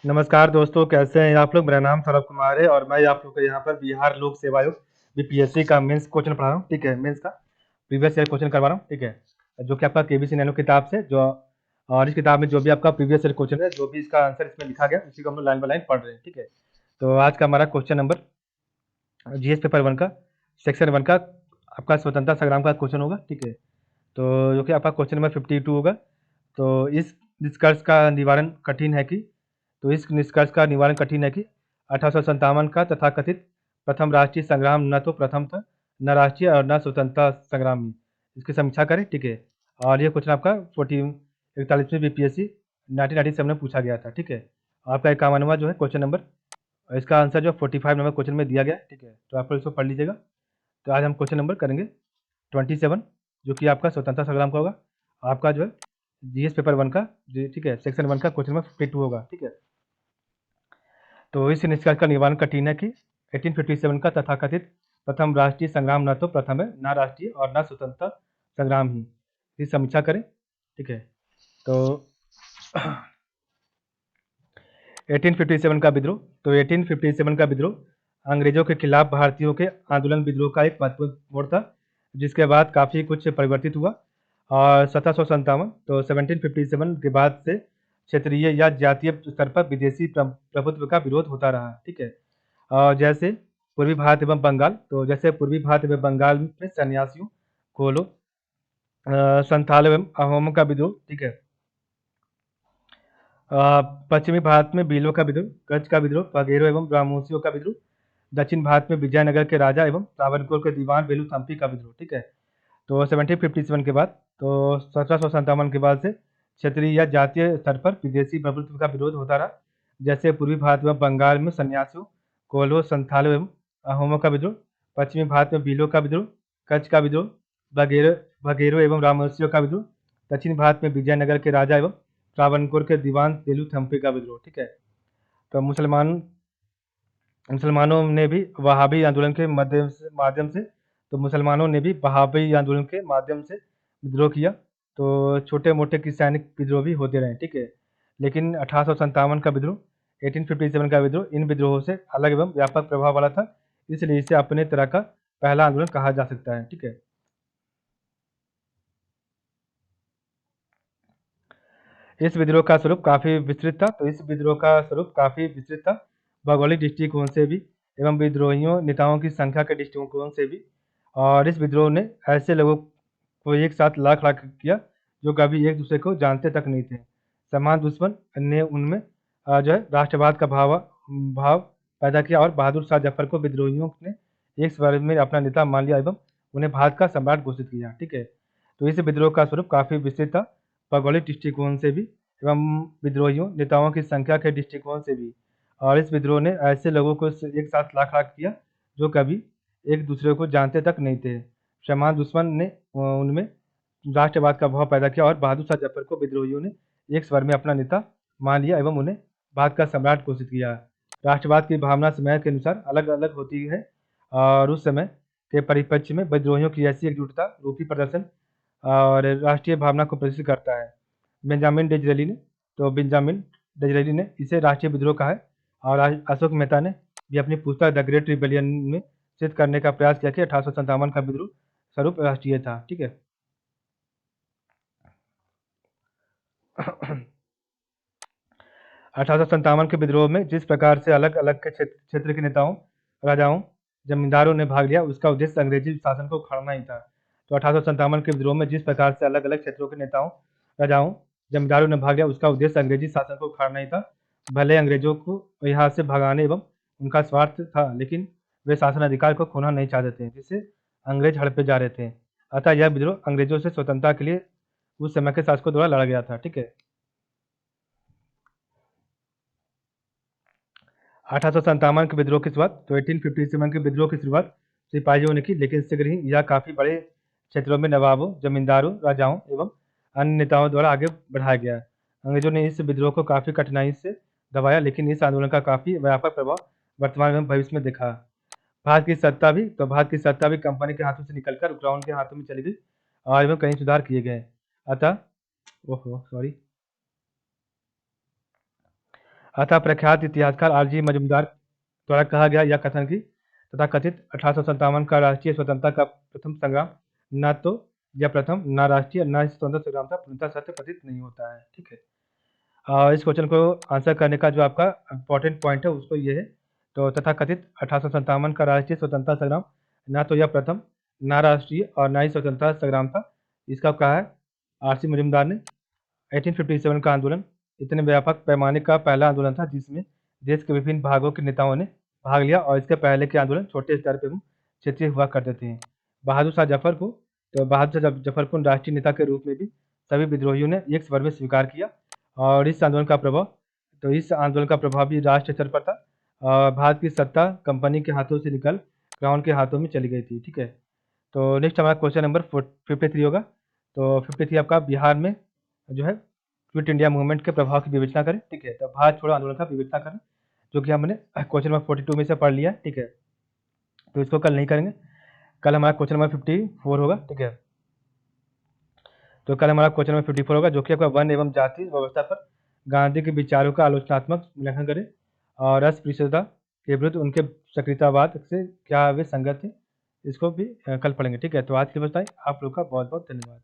नमस्कार दोस्तों, कैसे हैं आप लोग। मेरा नाम सौरभ कुमार है और मैं आप लोग को यहाँ पर बिहार लोक सेवा आयोग बीपीएससी का मेंस क्वेश्चन पढ़ा रहा हूँ। ठीक है, मेंस का प्रीवियस ईयर क्वेश्चन करवा रहा हूँ। ठीक है, जो कि आपका केबीसी नैनो किताब से जो और इस किताब में जो भी आपका प्रीवियस ईयर क्वेश्चन है, जो भी इसका आंसर इसमें लिखा गया, उसी को हम लोग लाइन बाय लाइन पढ़ रहे हैं। ठीक है, तो आज का हमारा क्वेश्चन नंबर जीएस पेपर 1 का सेक्शन 1 का आपका स्वतंत्रता संग्राम का क्वेश्चन होगा। ठीक है, तो जो कि आपका क्वेश्चन नंबर 52 होगा। तो इस निष्कर्ष का निवारण कठिन है कि तो इस निष्कर्ष का निवारण कठिन है कि 1857 का तथाकथित प्रथम राष्ट्रीय संग्राम न तो प्रथम था, न राष्ट्रीय और न स्वतंत्रता संग्राम ही। इसकी समीक्षा करें। ठीक है, और ये क्वेश्चन आपका 41वीं बीपीएससी 1997 में पूछा गया था। ठीक है, आपका 51वां जो है क्वेश्चन नंबर, इसका आंसर जो 45 नंबर क्वेश्चन में दिया गया है। ठीक है, तो आप लोग इसको पढ़ लीजिएगा। तो आज हम क्वेश्चन नंबर करेंगे 27, जो कि आपका स्वतंत्रता संग्राम का होगा। आपका जो है जीएस पेपर 1 का ठीक है, सेक्शन 1 का क्वेश्चन नंबर 52 होगा। ठीक है, तो इस निष्कर्ष का निवारण कठिन है कि 1857 का तथाकथित प्रथम राष्ट्रीय संग्राम न तो प्रथम है, न राष्ट्रीय और न स्वतंत्रता संग्राम ही। इसकी समीक्षा करें। ठीक है, तो 1857 का विद्रोह। तो 1857 का विद्रोह अंग्रेजों के खिलाफ भारतीयों के आंदोलन विद्रोह का एक महत्वपूर्ण मोड़ था, जिसके बाद काफ़ी कुछ परिवर्तित हुआ। और 1757, तो 1757 के बाद से क्षेत्रीय या जातीय स्तर पर विदेशी प्रभुत्व का विरोध होता रहा। ठीक है, और जैसे पूर्वी भारत एवं बंगाल, तो जैसे पूर्वी भारत एवं बंगाल में सन्यासियों, कोलो, संथाल एवं अहोमों का विद्रोह। ठीक है, पश्चिमी भारत में भीलों का विद्रोह, कच्छ का विद्रोह, पगेरों एवं ब्राह्मोसियों का विद्रोह। दक्षिण भारत में विजयनगर के राजा एवं त्रावणकोर के दीवान वेलुथम्पी का विद्रोह। ठीक है, तो 1757 के बाद, तो 1757 के बाद से क्षेत्रीय या जातीय स्तर पर विदेशी प्रभुत्व का विरोध होता रहा। जैसे पूर्वी भारत में बंगाल में सन्यासियों, कोलो, संथालों एवं अहोमों का विद्रोह। पश्चिमी भारत में भीलों का विद्रोह, कच्छ का विद्रोह, बघेरो बघेरों एवं रामवंशियों का विद्रोह। दक्षिण भारत में विजयनगर के राजा एवं त्रावणकोर के दीवान वेलुथम्पी का विद्रोह। ठीक है, तो मुसलमानों ने भी वहाबी आंदोलन के माध्यम से तो मुसलमानों ने भी वहाबी आंदोलन के माध्यम से विद्रोह किया। तो छोटे मोटे की सैनिक विद्रोह भी होते रहे। ठीक है, लेकिन 1857 का विद्रोह, 1857 का विद्रोह इन विद्रोहों से अलग एवं व्यापक प्रभाव वाला था, इसलिए इसे अपने तरह का पहला आंदोलन कहा जा सकता है। ठीक है, इस विद्रोह का स्वरूप काफ़ी विस्तृत था। तो इस विद्रोह का स्वरूप काफ़ी विस्तृत था, भौगोलिक दृष्टिकोण से भी एवं विद्रोहियों नेताओं की संख्या के दृष्टिकोण से भी। और इस विद्रोह ने ऐसे लोगों को एक साथ लाख लाख किया जो कभी एक दूसरे को जानते तक नहीं थे। समान दुश्मन ने उनमें जो है राष्ट्रवाद का भाव पैदा किया और बहादुर शाह जफर को विद्रोहियों ने एक स्वर में अपना नेता मान लिया एवं उन्हें भारत का सम्राट घोषित किया। ठीक है, तो इस विद्रोह का स्वरूप काफ़ी विस्तृत था, भौगोलिक दृष्टिकोण से भी एवं विद्रोहियों नेताओं की संख्या के दृष्टिकोण से भी। और इस विद्रोह ने ऐसे लोगों को एक साथ लाख लाख किया जो कभी एक दूसरे को जानते तक नहीं थे। समान दुश्मन ने उनमें राष्ट्रवाद का भाव पैदा किया और बहादुर शाह जफर को विद्रोहियों ने एक स्वर में अपना नेता मान लिया एवं उन्हें भारत का सम्राट घोषित किया। राष्ट्रवाद की भावना समय के अनुसार अलग अलग होती है और उस समय के परिप्रेक्ष्य में विद्रोहियों की ऐसी एकजुटता रूपी प्रदर्शन और राष्ट्रीय भावना को प्रदर्शित करता है। बेंजामिन डिसरेली ने इसे राष्ट्रीय विद्रोह कहा है। और अशोक मेहता ने भी अपनी पुस्तक द ग्रेट रिबेलियन में सिद्ध करने का प्रयास किया कि 1857 का विद्रोह स्वरूप राष्ट्रीय था। ठीक है, 1857 के विद्रोह में जिस प्रकार से अलग अलग के क्षेत्र के नेताओं, राजाओं, जमींदारों ने भाग लिया, उसका उद्देश्य अंग्रेजी शासन को उखाड़ना ही था। तो 1857 के विद्रोह में जिस प्रकार से अलग अलग क्षेत्रों के नेताओं, राजाओं, जमींदारों ने भाग लिया, उसका उद्देश्य अंग्रेजी शासन को उखाड़ना ही था। भले अंग्रेजों को यहाँ से भगाने एवं उनका स्वार्थ था, लेकिन वे शासन अधिकार को खोना नहीं चाहते थे, जिससे अंग्रेज हड़पे जा रहे थे। अतः यह विद्रोह अंग्रेजों से स्वतंत्रता के लिए उस समय के शासकों द्वारा लड़ा गया था। ठीक है, 1857 के विद्रोह की शुरुआत, तो 1857 के विद्रोह की शुरुआत सिपाहियों ने की, लेकिन शीघ्र ही यह काफ़ी बड़े क्षेत्रों में नवाबों, जमींदारों, राजाओं एवं अन्य नेताओं द्वारा आगे बढ़ाया गया। अंग्रेजों ने इस विद्रोह को काफ़ी कठिनाई से दबाया, लेकिन इस आंदोलन का काफ़ी व्यापक प्रभाव वर्तमान में भविष्य में देखा। भारत की सत्ता भी कंपनी के हाथों से निकलकर ग्राउंड के हाथों में चली गई और एवं कई सुधार किए गए। अतः ओहो सॉरी अतः प्रख्यात इतिहासकार आरजी मजूमदार द्वारा कहा गया यह कथन कि तथा कथित 1857 का राष्ट्रीय स्वतंत्रता का प्रथम संग्राम न तो यह प्रथम न राष्ट्रीय न स्वतंत्रता संग्राम था पूर्णतः सत्य प्रतीत नहीं होता है। ठीक है, इस क्वेश्चन को आंसर करने का जो आपका इंपॉर्टेंट पॉइंट है उसको ये है, तो तथा कथित 1857 का राष्ट्रीय स्वतंत्रता संग्राम न तो यह प्रथम न राष्ट्रीय और न ही स्वतंत्रता संग्राम था, इसका कहा है आरसी मजूमदार ने। 1857 का आंदोलन इतने व्यापक पैमाने का पहला आंदोलन था जिसमें देश के विभिन्न भागों के नेताओं ने भाग लिया, और इसके पहले के आंदोलन छोटे स्तर पर क्षेत्रीय हुआ करते थे। बहादुर शाह जफर को राष्ट्रीय नेता के रूप में भी सभी विद्रोहियों ने एक स्वर में स्वीकार किया, और इस आंदोलन का प्रभाव भी राष्ट्र स्तर पर था। भारत की सत्ता कंपनी के हाथों से निकल क्राउन के हाथों में चली गई थी। ठीक है, तो नेक्स्ट हमारा क्वेश्चन नंबर 53 होगा। तो 53 आपका बिहार में जो है क्विट इंडिया मूवमेंट के प्रभाव की विवेचना करें। ठीक है, तो भारत छोड़ो आंदोलन का विवेचना करें, जो कि हमने क्वेश्चन नंबर 42 में से पढ़ लिया। ठीक है, तो इसको कल नहीं करेंगे, कल हमारा क्वेश्चन नंबर 54 होगा। ठीक है, तो कल हमारा क्वेश्चन नंबर 54 होगा, जो कि आपका वन एवं जाति व्यवस्था पर गांधी के विचारों का आलोचनात्मक मूल्यांकन करें और अस्पृश्यता के विरुद्ध उनके सक्रियतावाद से क्या वे संगत थे, इसको भी कल पढ़ेंगे। ठीक है, तो आज के लिए बस इतना ही। आप लोग का बहुत बहुत धन्यवाद।